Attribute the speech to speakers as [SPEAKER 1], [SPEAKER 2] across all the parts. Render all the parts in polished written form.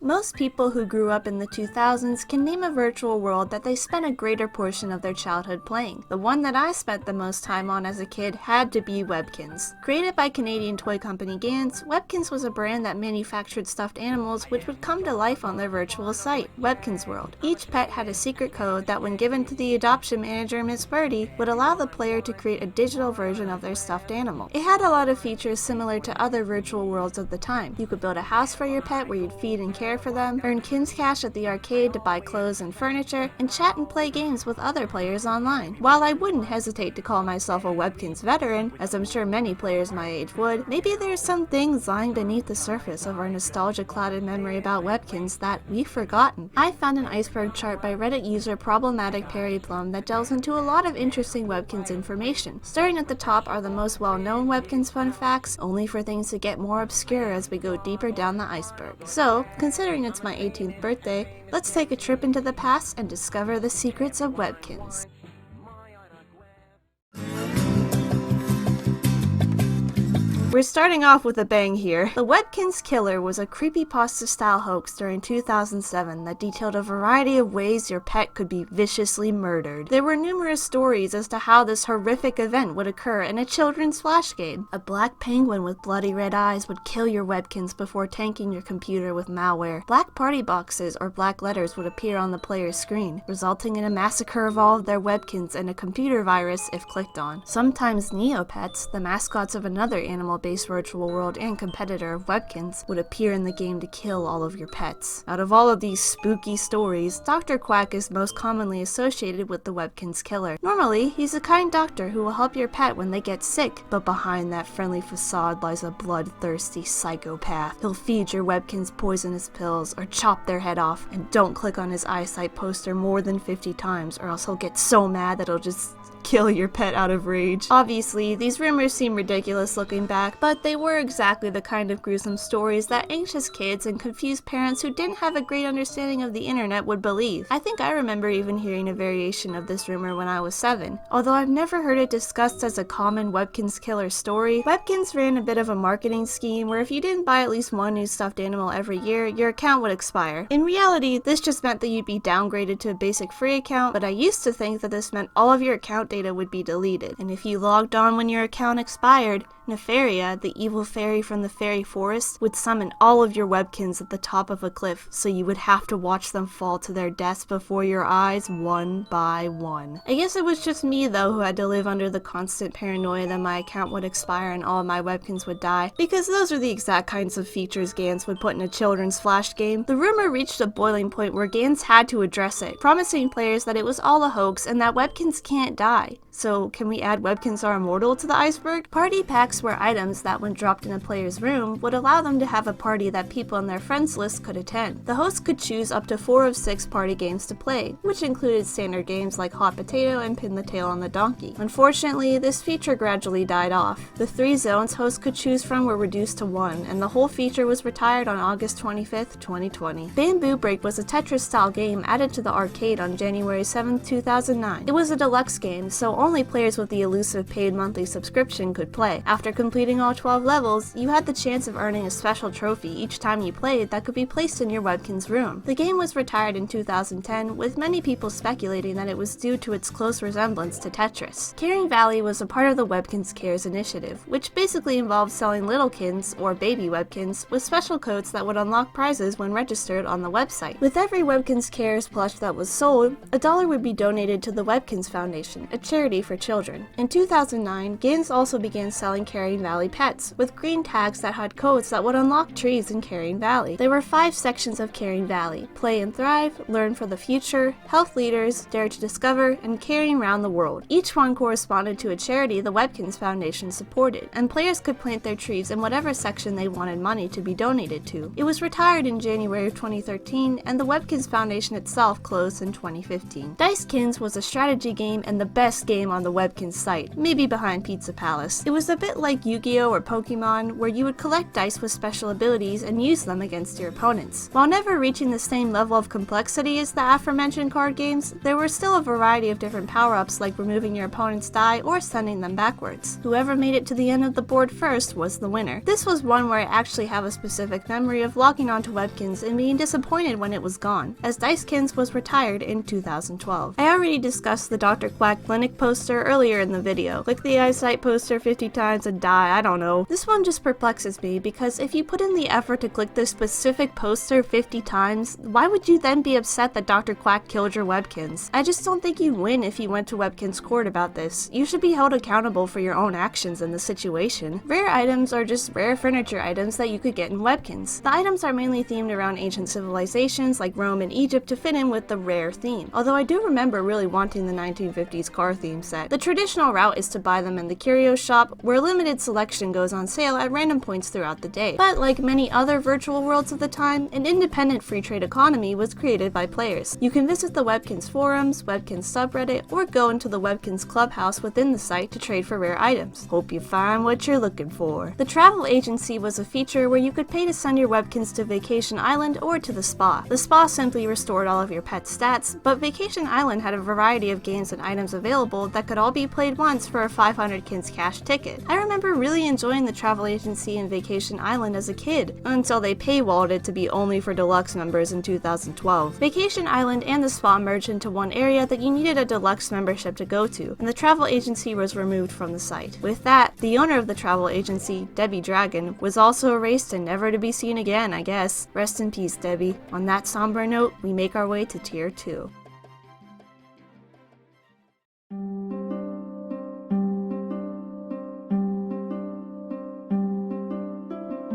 [SPEAKER 1] Most people who grew up in the 2000s can name a virtual world that they spent a greater portion of their childhood playing. The one that I spent the most time on as a kid had to be Webkinz. Created by Canadian toy company Gans, Webkinz was a brand that manufactured stuffed animals which would come to life on their virtual site, Webkinz World. Each pet had a secret code that, when given to the adoption manager Miss Birdie, would allow the player to create a digital version of their stuffed animal. It had a lot of features similar to other virtual worlds of the time. You could build a house for your pet where you'd feed and care for them, earn Kinz Cash at the arcade to buy clothes and furniture, and chat and play games with other players online. While I wouldn't hesitate to call myself a Webkinz veteran, as I'm sure many players my age would, maybe there's some things lying beneath the surface of our nostalgia-clouded memory about Webkinz that we've forgotten. I found an iceberg chart by Reddit user Problematic Perry Plum that delves into a lot of interesting Webkinz information. Starting at the top are the most well-known Webkinz fun facts, only for things to get more obscure as we go deeper down the iceberg. So, considering it's my 18th birthday, let's take a trip into the past and discover the secrets of Webkinz. We're starting off with a bang here. The Webkinz Killer was a creepypasta-style hoax during 2007 that detailed a variety of ways your pet could be viciously murdered. There were numerous stories as to how this horrific event would occur in a children's flash game. A black penguin with bloody red eyes would kill your Webkinz before tanking your computer with malware. Black party boxes or black letters would appear on the player's screen, resulting in a massacre of all of their Webkinz and a computer virus if clicked on. Sometimes Neopets, the mascots of another animal-based virtual world and competitor of Webkinz, would appear in the game to kill all of your pets. Out of all of these spooky stories, Dr. Quack is most commonly associated with the Webkinz Killer. Normally, he's a kind doctor who will help your pet when they get sick, but behind that friendly facade lies a bloodthirsty psychopath. He'll feed your Webkinz poisonous pills or chop their head off, and don't click on his eyesight poster more than 50 times or else he'll get so mad that he'll just kill your pet out of rage. Obviously, these rumors seem ridiculous looking back, but they were exactly the kind of gruesome stories that anxious kids and confused parents who didn't have a great understanding of the internet would believe. I think I remember even hearing a variation of this rumor when I was 7. Although I've never heard it discussed as a common Webkinz Killer story, Webkinz ran a bit of a marketing scheme where if you didn't buy at least one new stuffed animal every year, your account would expire. In reality, this just meant that you'd be downgraded to a basic free account, but I used to think that this meant all of your account data would be deleted, and if you logged on when your account expired, Nefaria, the evil fairy from the fairy forest, would summon all of your Webkinz at the top of a cliff, so you would have to watch them fall to their deaths before your eyes one by one. I guess it was just me though who had to live under the constant paranoia that my account would expire and all of my Webkinz would die, because those are the exact kinds of features Gans would put in a children's flash game. The rumor reached a boiling point where Gans had to address it, promising players that it was all a hoax and that Webkinz can't die. So can we add Webkinz are immortal to the iceberg? Party packs were items that, when dropped in a player's room, would allow them to have a party that people on their friends list could attend. The host could choose up to 4 of 6 party games to play, which included standard games like Hot Potato and Pin the Tail on the Donkey. Unfortunately, this feature gradually died off. The 3 zones hosts could choose from were reduced to 1, and the whole feature was retired on August 25th, 2020. Bamboo Break was a Tetris-style game added to the arcade on January 7th, 2009. It was a deluxe game, so only players with the elusive paid monthly subscription could play. After completing all 12 levels, you had the chance of earning a special trophy each time you played that could be placed in your Webkinz room. The game was retired in 2010, with many people speculating that it was due to its close resemblance to Tetris. Caring Valley was a part of the Webkinz Cares initiative, which basically involved selling little Kinz, or baby Webkinz, with special codes that would unlock prizes when registered on the website. With every Webkinz Cares plush that was sold, $1 would be donated to the Webkinz Foundation, a charity for children. In 2009, Gans also began selling Caring Valley pets, with green tags that had codes that would unlock trees in Caring Valley. There were 5 sections of Caring Valley: Play and Thrive, Learn for the Future, Health Leaders, Dare to Discover, and Caring Round the World. Each one corresponded to a charity the Webkinz Foundation supported, and players could plant their trees in whatever section they wanted money to be donated to. It was retired in January of 2013, and the Webkinz Foundation itself closed in 2015. Dice Kinz was a strategy game and the best game game on the Webkinz site, maybe behind Pizza Palace. It was a bit like Yu-Gi-Oh! Or Pokemon, where you would collect dice with special abilities and use them against your opponents. While never reaching the same level of complexity as the aforementioned card games, there were still a variety of different power-ups like removing your opponent's die or sending them backwards. Whoever made it to the end of the board first was the winner. This was one where I actually have a specific memory of logging onto Webkinz and being disappointed when it was gone, as Dicekins was retired in 2012. I already discussed the Dr. Quack Clinic poster earlier in the video. Click the eyesight poster 50 times and die, I don't know. This one just perplexes me because if you put in the effort to click this specific poster 50 times, why would you then be upset that Dr. Quack killed your Webkinz? I just don't think you'd win if you went to Webkinz court about this. You should be held accountable for your own actions in the situation. Rare items are just rare furniture items that you could get in Webkinz. The items are mainly themed around ancient civilizations like Rome and Egypt to fit in with the rare theme, although I do remember really wanting the 1950s car theme set. The traditional route is to buy them in the curio shop, where a limited selection goes on sale at random points throughout the day. But like many other virtual worlds of the time, an independent free trade economy was created by players. You can visit the Webkinz forums, Webkinz subreddit, or go into the Webkinz clubhouse within the site to trade for rare items. Hope you find what you're looking for. The travel agency was a feature where you could pay to send your Webkinz to Vacation Island or to the spa. The spa simply restored all of your pet's stats, but Vacation Island had a variety of games and items available that could all be played once for a 500 Kinz cash ticket. I remember really enjoying the travel agency in Vacation Island as a kid, until they paywalled it to be only for deluxe members in 2012. Vacation Island and the spa merged into one area that you needed a deluxe membership to go to, and the travel agency was removed from the site. With that, the owner of the travel agency, Debbie Dragon, was also erased and never to be seen again, I guess. Rest in peace, Debbie. On that somber note, we make our way to Tier 2.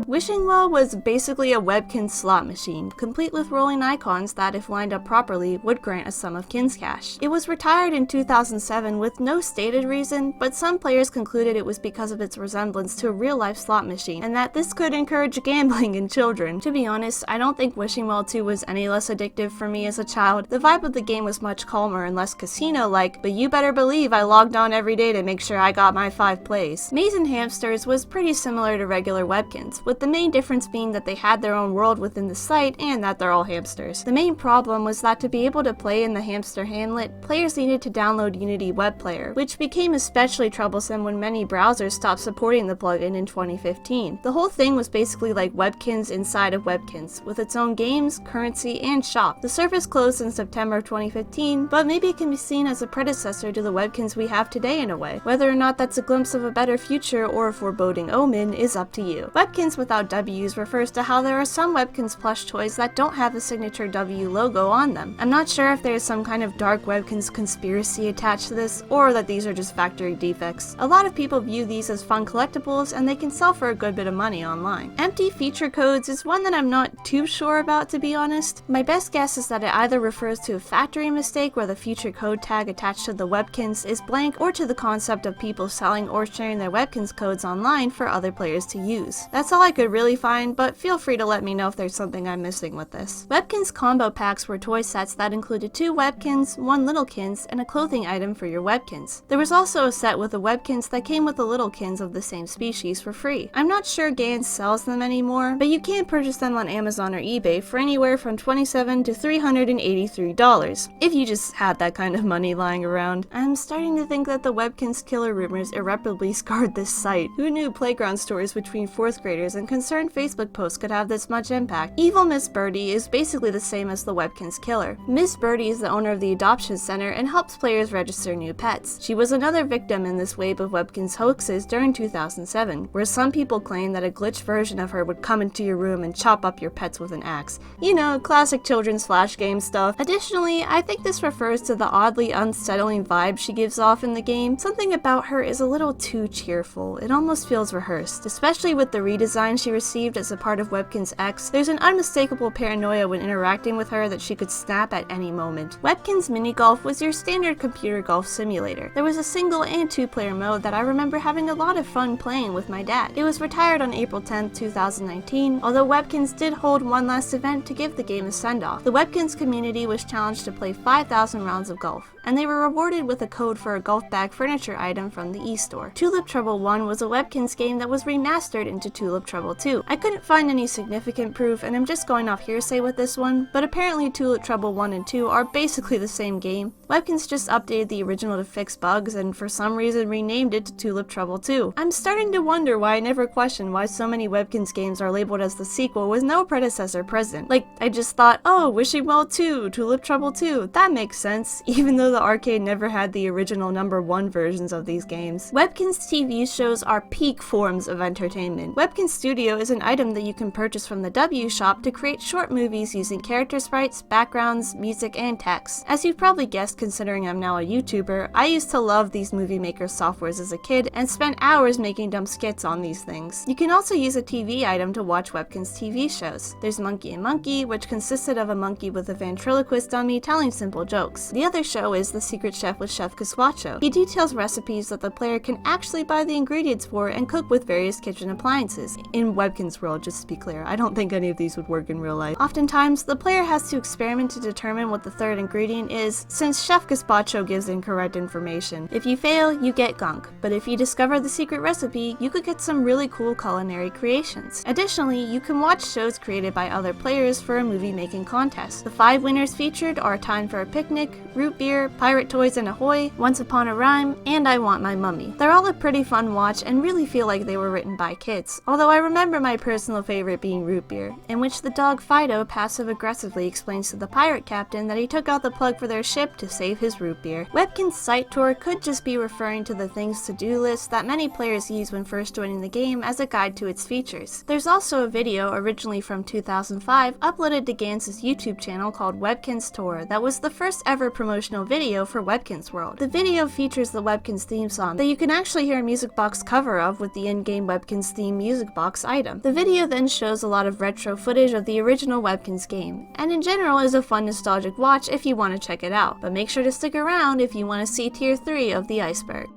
[SPEAKER 1] Wishing Well was basically a Webkinz slot machine, complete with rolling icons that, if lined up properly, would grant a sum of Kinz cash. It was retired in 2007 with no stated reason, but some players concluded it was because of its resemblance to a real-life slot machine, and that this could encourage gambling in children. To be honest, I don't think Wishing Well 2 was any less addictive for me as a child. The vibe of the game was much calmer and less casino-like, but you better believe I logged on every day to make sure I got my 5 plays. Mazin Hamsters was pretty similar to regular Webkinz, with the main difference being that they had their own world within the site and that they're all hamsters. The main problem was that to be able to play in the hamster hamlet, players needed to download Unity Web Player, which became especially troublesome when many browsers stopped supporting the plugin in 2015. The whole thing was basically like Webkinz inside of Webkinz, with its own games, currency, and shop. The service closed in September of 2015, but maybe it can be seen as a predecessor to the Webkinz we have today in a way. Whether or not that's a glimpse of a better future or a foreboding omen is up to you. Webkinz without W's refers to how there are some Webkinz plush toys that don't have the signature W logo on them. I'm not sure if there is some kind of dark Webkinz conspiracy attached to this, or that these are just factory defects. A lot of people view these as fun collectibles, and they can sell for a good bit of money online. Empty feature codes is one that I'm not too sure about, to be honest. My best guess is that it either refers to a factory mistake where the feature code tag attached to the Webkinz is blank, or to the concept of people selling or sharing their Webkinz codes online for other players to use. That's all I could really find, but feel free to let me know if there's something I'm missing with this. Webkinz combo packs were toy sets that included 2 Webkinz, 1 Littlekinz, and a clothing item for your Webkinz. There was also a set with a Webkinz that came with a Littlekinz of the same species for free. I'm not sure Gans sells them anymore, but you can purchase them on Amazon or eBay for anywhere from $27 to $383, if you just had that kind of money lying around. I'm starting to think that the Webkinz Killer rumors irreparably scarred this site. Who knew playground stories between 4th graders and concerned Facebook posts could have this much impact? Evil Miss Birdie is basically the same as the Webkinz Killer. Miss Birdie is the owner of the adoption center and helps players register new pets. She was another victim in this wave of Webkinz hoaxes during 2007, where some people claim that a glitched version of her would come into your room and chop up your pets with an axe. You know, classic children's flash game stuff. Additionally, I think this refers to the oddly unsettling vibe she gives off in the game. Something about her is a little too cheerful. It almost feels rehearsed, especially with the redesign she received as a part of Webkinz X, there's an unmistakable paranoia when interacting with her that she could snap at any moment. Webkinz Mini Golf was your standard computer golf simulator. There was a single and two-player mode that I remember having a lot of fun playing with my dad. It was retired on April 10th, 2019, although Webkinz did hold one last event to give the game a send-off. The Webkinz community was challenged to play 5,000 rounds of golf, and they were rewarded with a code for a golf bag furniture item from the e-store. Tulip Trouble 1 was a Webkinz game that was remastered into Tulip Trouble 2. I couldn't find any significant proof, and I'm just going off hearsay with this one, but apparently Tulip Trouble 1 and 2 are basically the same game. Webkinz just updated the original to fix bugs, and for some reason renamed it to Tulip Trouble 2. I'm starting to wonder why I never questioned why so many Webkinz games are labeled as the sequel with no predecessor present. Like, I just thought, oh, Wishing Well 2, Tulip Trouble 2, that makes sense, even though the arcade never had the original #1 versions of these games. Webkinz TV shows are peak forms of entertainment. Webkinz Studio is an item that you can purchase from the W shop to create short movies using character sprites, backgrounds, music, and text. As you've probably guessed, considering I'm now a YouTuber, I used to love these movie maker softwares as a kid and spent hours making dumb skits on these things. You can also use a TV item to watch Webkinz TV shows. There's Monkey and Monkey, which consisted of a monkey with a ventriloquist dummy telling simple jokes. The other show is The Secret Chef with Chef Gazpacho. He details recipes that the player can actually buy the ingredients for and cook with various kitchen appliances. In Webkinz world, just to be clear, I don't think any of these would work in real life. Oftentimes, the player has to experiment to determine what the third ingredient is, since Chef Gazpacho gives incorrect information. If you fail, you get gunk, but if you discover the secret recipe, you could get some really cool culinary creations. Additionally, you can watch shows created by other players for a movie making contest. The 5 winners featured are Time for a Picnic, Root Beer, Pirate Toys and Ahoy, Once Upon a Rhyme, and I Want My Mummy. They're all a pretty fun watch and really feel like they were written by kids, although I remember my personal favorite being Root Beer, in which the dog Fido passive-aggressively explains to the pirate captain that he took out the plug for their ship to save his root beer. Webkinz Site Tour could just be referring to the things to do list that many players use when first joining the game as a guide to its features. There's also a video, originally from 2005, uploaded to Gans's YouTube channel called Webkinz Tour that was the first ever promotional video for Webkinz World. The video features the Webkinz theme song that you can actually hear a music box cover of with the in-game Webkinz theme music box item. The video then shows a lot of retro footage of the original Webkinz game, and in general is a fun nostalgic watch if you want to check it out, but make sure to stick around if you want to see Tier 3 of the iceberg.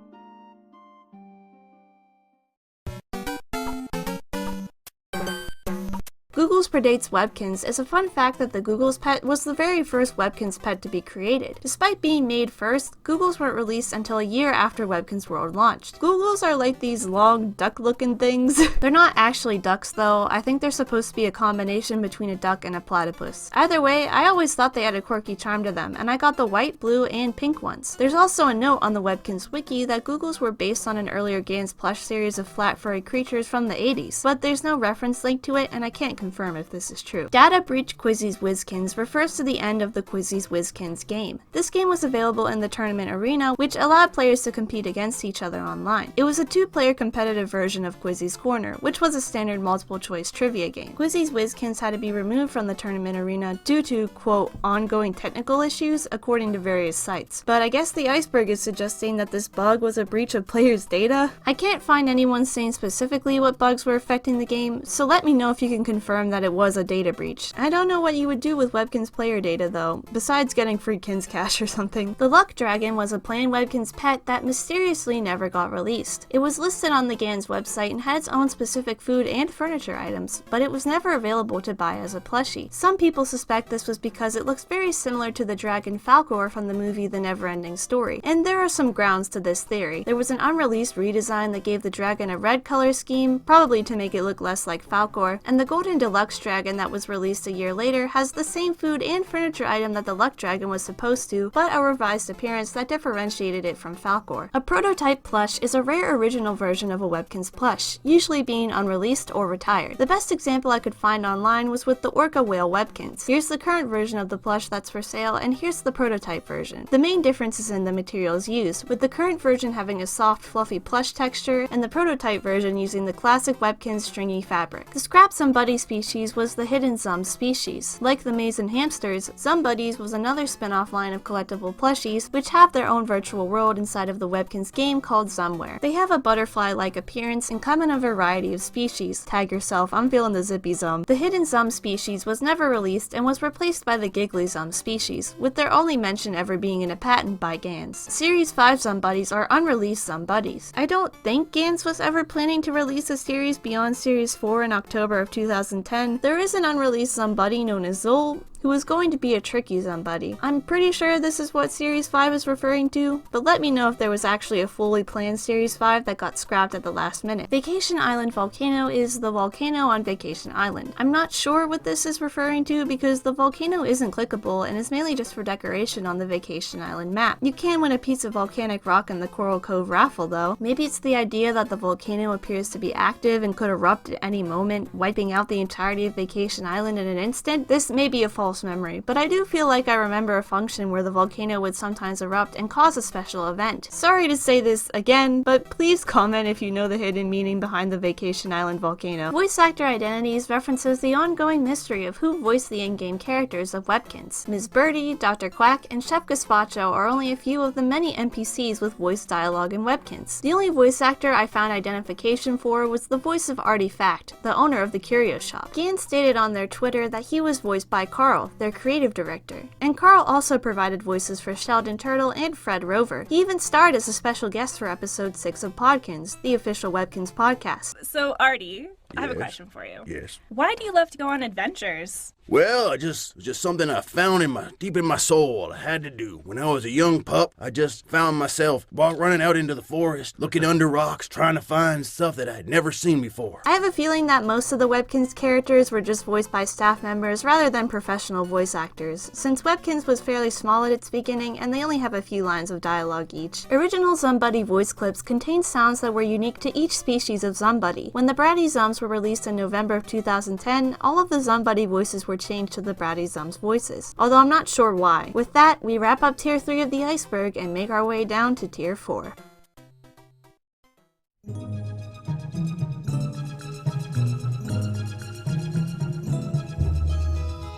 [SPEAKER 1] Google's predates Webkinz is a fun fact that the Google's pet was the very first Webkinz pet to be created. Despite being made first, Google's weren't released until a year after Webkinz World launched. Google's are like these long duck-looking things. They're not actually ducks though. I think they're supposed to be a combination between a duck and a platypus. Either way, I always thought they had a quirky charm to them, and I got the white, blue, and pink ones. There's also a note on the Webkinz wiki that Google's were based on an earlier Gans plush series of flat furry creatures from the 80s, but there's no reference link to it and I can't confirm if this is true. Data Breach Quizzies Wizkins refers to the end of the Quizzies Wizkins game. This game was available in the tournament arena, which allowed players to compete against each other online. It was a 2-player competitive version of Quizzies Corner, which was a standard multiple choice trivia game. Quizzies Wizkins had to be removed from the tournament arena due to, quote, ongoing technical issues, according to various sites. But I guess the iceberg is suggesting that this bug was a breach of players' data? I can't find anyone saying specifically what bugs were affecting the game, so let me know if you can confirm that it was a data breach. I don't know what you would do with Webkinz player data though, besides getting free Kinz Cash or something. The Luck Dragon was a plain Webkinz pet that mysteriously never got released. It was listed on the Gans website and had its own specific food and furniture items, but it was never available to buy as a plushie. Some people suspect this was because it looks very similar to the dragon Falcor from the movie The Neverending Story, and there are some grounds to this theory. There was an unreleased redesign that gave the dragon a red color scheme, probably to make it look less like Falcor, and the Golden Deluxe Dragon that was released a year later has the same food and furniture item that the Luck Dragon was supposed to, but a revised appearance that differentiated it from Falcor. A prototype plush is a rare original version of a Webkinz plush, usually being unreleased or retired. The best example I could find online was with the Orca Whale Webkinz. Here's the current version of the plush that's for sale, and here's the prototype version. The main difference is in the materials used, with the current version having a soft, fluffy plush texture, and the prototype version using the classic Webkinz stringy fabric. The scrap Zumbuddy species Zumbuddies was the hidden Zum species. Like the Mazin Hamsters, Zumbuddies was another spin-off line of collectible plushies which have their own virtual world inside of the Webkinz game called Zumware. They have a butterfly-like appearance and come in a variety of species. Tag yourself, I'm feeling the zippy Zum. The hidden Zum species was never released and was replaced by the giggly Zum species, with their only mention ever being in a patent by Gans. Series 5 Zumbuddies are unreleased Zumbuddies. I don't think Gans was ever planning to release a series beyond Series 4 in October of 2010. There is an unreleased Zumbuddy known as Zul, who is going to be a tricky Zumbuddy. I'm pretty sure this is what Series 5 is referring to, but let me know if there was actually a fully planned Series 5 that got scrapped at the last minute. Vacation Island Volcano is the volcano on Vacation Island. I'm not sure what this is referring to because the volcano isn't clickable and is mainly just for decoration on the Vacation Island map. You can win a piece of volcanic rock in the Coral Cove raffle though. Maybe it's the idea that the volcano appears to be active and could erupt at any moment, wiping out the entirety of Vacation Island in an instant. This may be a false memory, but I do feel like I remember a function where the volcano would sometimes erupt and cause a special event. Sorry to say this again, but please comment if you know the hidden meaning behind the Vacation Island volcano. Voice actor Identities references the ongoing mystery of who voiced the in-game characters of Webkinz. Ms. Birdie, Dr. Quack, and Chef Gazpacho are only a few of the many NPCs with voice dialogue in Webkinz. The only voice actor I found identification for was the voice of Artifact, the owner of the curio shop. Gans stated on their Twitter that he was voiced by Carl, their creative director, and Carl also provided voices for Sheldon Turtle and Fred Rover. He even starred as a special guest for episode 6 of Podkinz, the official Webkinz podcast.
[SPEAKER 2] So Artie, I have a question for you.
[SPEAKER 3] Yes.
[SPEAKER 2] Why do you love to go on adventures?
[SPEAKER 3] Well, it was just something I found deep in my soul I had to do. When I was a young pup, I just found myself running out into the forest, looking under rocks, trying to find stuff that I had never seen before.
[SPEAKER 1] I have a feeling that most of the Webkinz characters were just voiced by staff members rather than professional voice actors, since Webkinz was fairly small at its beginning and they only have a few lines of dialogue each. Original Zumbuddy voice clips contain sounds that were unique to each species of Zumbuddy. When the Bratty Zums were released in November of 2010, all of the Zumbuddy voices were changed to the Bratty Zums voices, although I'm not sure why. With that, we wrap up Tier 3 of the iceberg and make our way down to Tier 4.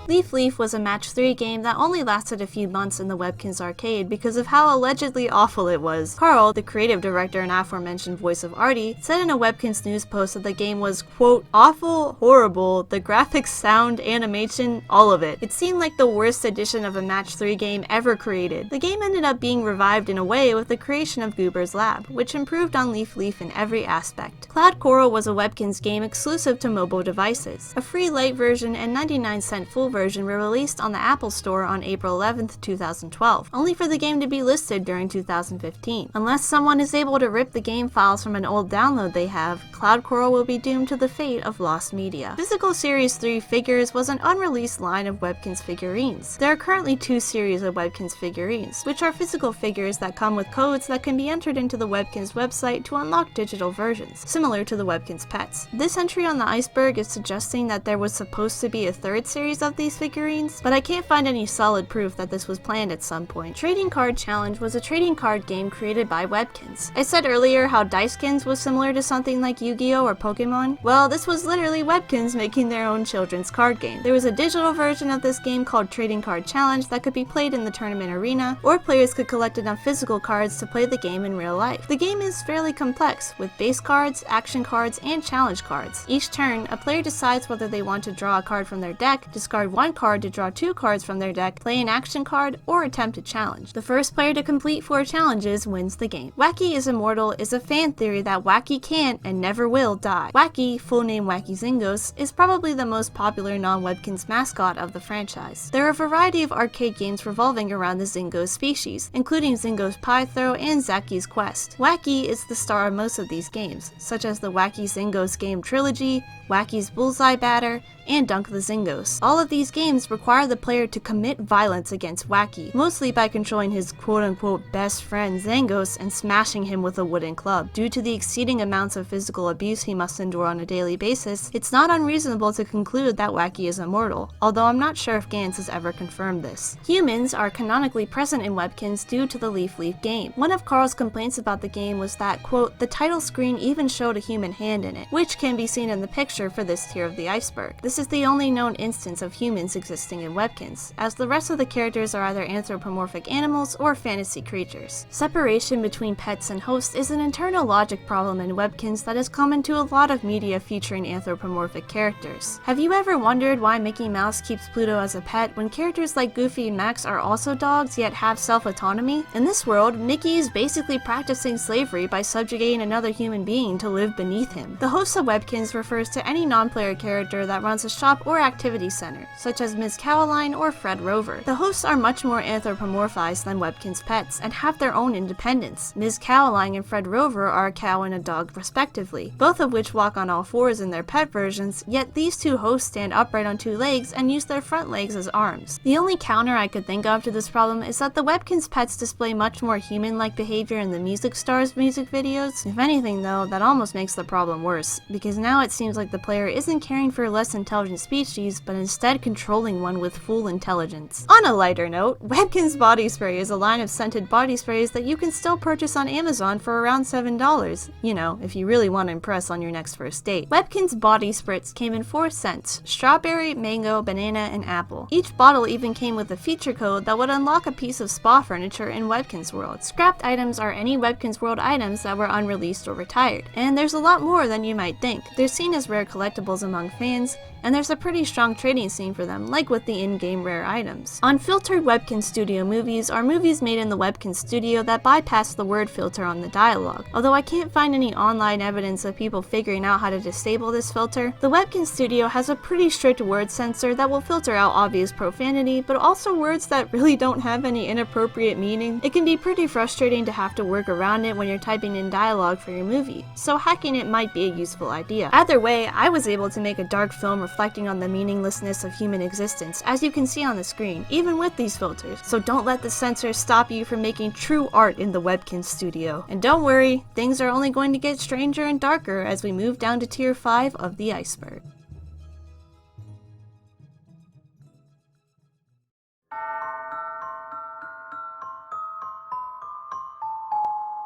[SPEAKER 1] Leaf Leaf was a match 3 game that only lasted a few months in the Webkinz arcade because of how allegedly awful it was. Carl, the creative director and aforementioned voice of Artie, said in a Webkinz news post that the game was, quote, awful, horrible, the graphics, sound, animation, all of it. It seemed like the worst edition of a match 3 game ever created. The game ended up being revived in a way with the creation of Goober's Lab, which improved on Leaf Leaf in every aspect. Cloud Coral was a Webkinz game exclusive to mobile devices. A free light version and 99-cent full version were released on the Apple Store on April 11th, 2012, only for the game to be listed during 2015. Unless someone is able to rip the game files from an old download they have, Cloud Coral will be doomed to the fate of lost media. Physical Series 3 Figures was an unreleased line of Webkinz figurines. There are currently 2 series of Webkinz figurines, which are physical figures that come with codes that can be entered into the Webkinz website to unlock digital versions, similar to the Webkinz pets. This entry on the iceberg is suggesting that there was supposed to be a 3rd series of these figurines, but I can't find any solid proof that this was planned at some point. Trading Card Challenge was a trading card game created by Webkinz. I said earlier how Dicekins was similar to something like Yu-Gi-Oh! Or Pokemon. Well, this was literally Webkinz making their own children's card game. There was a digital version of this game called Trading Card Challenge that could be played in the tournament arena, or players could collect enough physical cards to play the game in real life. The game is fairly complex, with base cards, action cards, and challenge cards. Each turn, a player decides whether they want to draw a card from their deck, discard one card to draw 2 cards from their deck, play an action card, or attempt a challenge. The first player to complete 4 challenges wins the game. Wacky is Immortal is a fan theory that Wacky can't and never will die. Wacky, full name Wacky Zingos, is probably the most popular non-Webkinz mascot of the franchise. There are a variety of arcade games revolving around the Zingos species, including Zingos Pie Throw and Zacky's Quest. Wacky is the star of most of these games, such as the Wacky Zingos game trilogy, Wacky's Bullseye Batter, and Dunk the Zingos. All of these games require the player to commit violence against Wacky, mostly by controlling his quote-unquote best friend Zangos and smashing him with a wooden club. Due to the exceeding amounts of physical abuse he must endure on a daily basis, it's not unreasonable to conclude that Wacky is immortal, although I'm not sure if Gans has ever confirmed this. Humans are canonically present in Webkinz due to the Leaf Leaf game. One of Carl's complaints about the game was that, quote, the title screen even showed a human hand in it, which can be seen in the picture for this tier of the iceberg. The This is the only known instance of humans existing in Webkinz, as the rest of the characters are either anthropomorphic animals or fantasy creatures. Separation between pets and hosts is an internal logic problem in Webkinz that is common to a lot of media featuring anthropomorphic characters. Have you ever wondered why Mickey Mouse keeps Pluto as a pet when characters like Goofy and Max are also dogs yet have self-autonomy? In this world, Mickey is basically practicing slavery by subjugating another human being to live beneath him. The host of Webkinz refers to any non-player character that runs a shop or activity center, such as Ms. Caroline or Fred Rover. The hosts are much more anthropomorphized than Webkinz pets and have their own independence. Ms. Caroline and Fred Rover are a cow and a dog respectively, both of which walk on all fours in their pet versions, yet these two hosts stand upright on two legs and use their front legs as arms. The only counter I could think of to this problem is that the Webkinz pets display much more human-like behavior in the music stars' music videos. If anything though, that almost makes the problem worse, because now it seems like the player isn't caring for a less intelligent species, but instead controlling one with full intelligence. On a lighter note, Webkinz Body Spray is a line of scented body sprays that you can still purchase on Amazon for around $7, you know, if you really want to impress on your next first date. Webkinz Body Spritz came in 4 scents: strawberry, mango, banana, and apple. Each bottle even came with a feature code that would unlock a piece of spa furniture in Webkinz World. Scrapped items are any Webkinz World items that were unreleased or retired. And there's a lot more than you might think. They're seen as rare collectibles among fans, and there's a pretty strong trading scene for them, like with the in-game rare items. Unfiltered Webkinz Studio movies are movies made in the Webkinz Studio that bypass the word filter on the dialogue. Although I can't find any online evidence of people figuring out how to disable this filter, the Webkinz Studio has a pretty strict word censor that will filter out obvious profanity, but also words that really don't have any inappropriate meaning. It can be pretty frustrating to have to work around it when you're typing in dialogue for your movie, so hacking it might be a useful idea. Either way, I was able to make a dark film reflecting on the meaninglessness of human existence, as you can see on the screen, even with these filters. So don't let the censors stop you from making true art in the Webkinz Studio. And don't worry, things are only going to get stranger and darker as we move down to Tier 5 of the iceberg.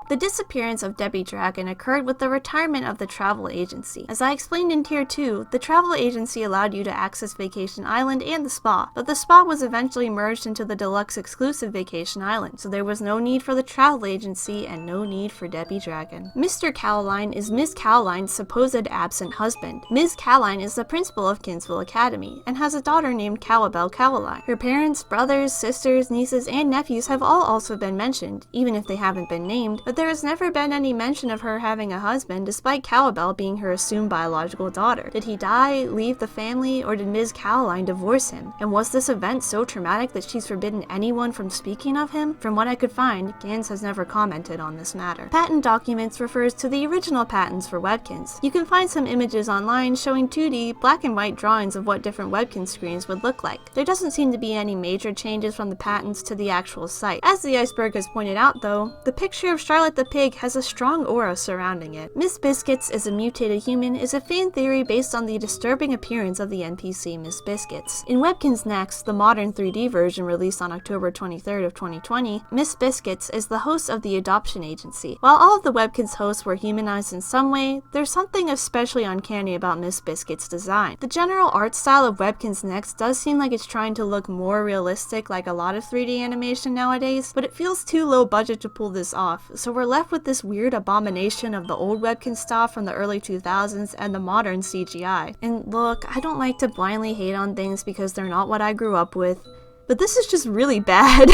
[SPEAKER 1] The disappearance of Debbie Dragon occurred with the retirement of the travel agency. As I explained in Tier 2, the travel agency allowed you to access Vacation Island and the spa, but the spa was eventually merged into the deluxe exclusive Vacation Island, so there was no need for the travel agency and no need for Debbie Dragon. Mr. Cowline is Ms. Cowline's supposed absent husband. Ms. Cowline is the principal of Kinsville Academy and has a daughter named Cowabelle Cowline. Her parents, brothers, sisters, nieces, and nephews have all also been mentioned, even if they haven't been named, but there has never been any mention of her having a husband, despite Cowabelle being her assumed biological daughter. Did he die, leave the family, or did Ms. Cowline divorce him? And was this event so traumatic that she's forbidden anyone from speaking of him? From what I could find, Gans has never commented on this matter. Patent documents refers to the original patents for Webkinz. You can find some images online showing 2D, black and white drawings of what different Webkinz screens would look like. There doesn't seem to be any major changes from the patents to the actual site. As the iceberg has pointed out though, the picture of Charlotte the pig has a strong aura surrounding it. Miss Biscuits is a mutated human is a fan theory based on the disturbing appearance of the NPC Miss Biscuits. In Webkinz Next, the modern 3D version released on October 23rd of 2020, Miss Biscuits is the host of the adoption agency. While all of the Webkinz hosts were humanized in some way, there's something especially uncanny about Miss Biscuits' design. The general art style of Webkinz Next does seem like it's trying to look more realistic like a lot of 3D animation nowadays, but it feels too low budget to pull this off, so we're left with this weird abomination of the old Webkinz style from the early 2000s and the modern CGI. And look, I don't like to blindly hate on things because they're not what I grew up with, but this is just really bad.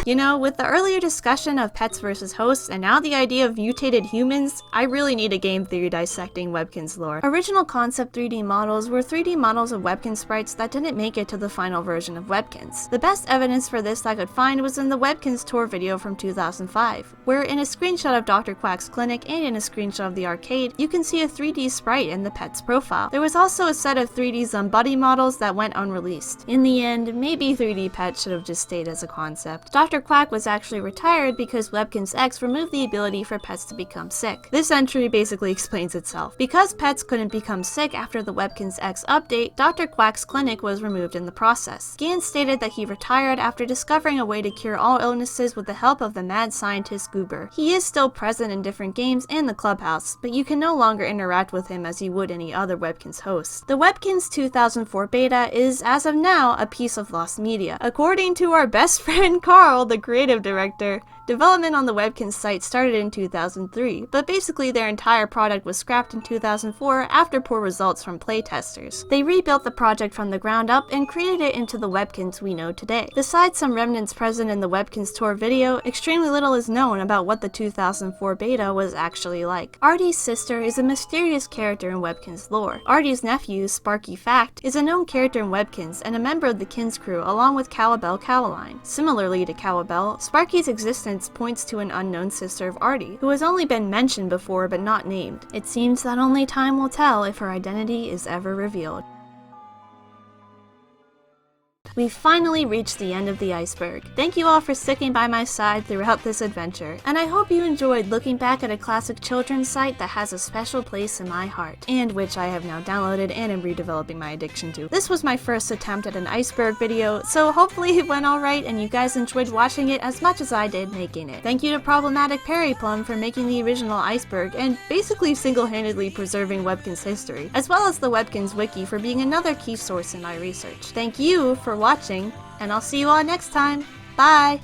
[SPEAKER 1] You know, with the earlier discussion of pets versus hosts, and now the idea of mutated humans, I really need a game theory dissecting Webkinz lore. Original concept 3D models were 3D models of Webkinz sprites that didn't make it to the final version of Webkinz. The best evidence for this I could find was in the Webkinz tour video from 2005, where in a screenshot of Dr. Quack's clinic and in a screenshot of the arcade, you can see a 3D sprite in the pet's profile. There was also a set of 3D Zumbuddy models that went unreleased. In the end, maybe 3D pets pet should have just stayed as a concept. Dr. Quack was actually retired because Webkinz X removed the ability for pets to become sick. This entry basically explains itself. Because pets couldn't become sick after the Webkinz X update, Dr. Quack's clinic was removed in the process. Gans stated that he retired after discovering a way to cure all illnesses with the help of the mad scientist Goober. He is still present in different games and the clubhouse, but you can no longer interact with him as you would any other Webkinz host. The Webkinz 2004 beta is, as of now, a piece of lost media. According to our best friend Carl, the creative director, development on the Webkinz site started in 2003, but basically their entire product was scrapped in 2004 after poor results from playtesters. They rebuilt the project from the ground up and created it into the Webkinz we know today. Besides some remnants present in the Webkinz tour video, extremely little is known about what the 2004 beta was actually like. Artie's sister is a mysterious character in Webkinz lore. Artie's nephew, Sparky Fact, is a known character in Webkinz and a member of the Kinz crew along with Cowabell Cowaline. Similarly to Cowabell, Sparky's existence points to an unknown sister of Artie, who has only been mentioned before but not named. It seems that only time will tell if her identity is ever revealed. We've finally reached the end of the iceberg. Thank you all for sticking by my side throughout this adventure, and I hope you enjoyed looking back at a classic children's site that has a special place in my heart, and which I have now downloaded and am redeveloping my addiction to. This was my first attempt at an iceberg video, so hopefully it went alright and you guys enjoyed watching it as much as I did making it. Thank you to Problematic Perry Plum for making the original iceberg and basically single-handedly preserving Webkinz history, as well as the Webkinz wiki for being another key source in my research. Thank you for watching, and I'll see you all next time. Bye!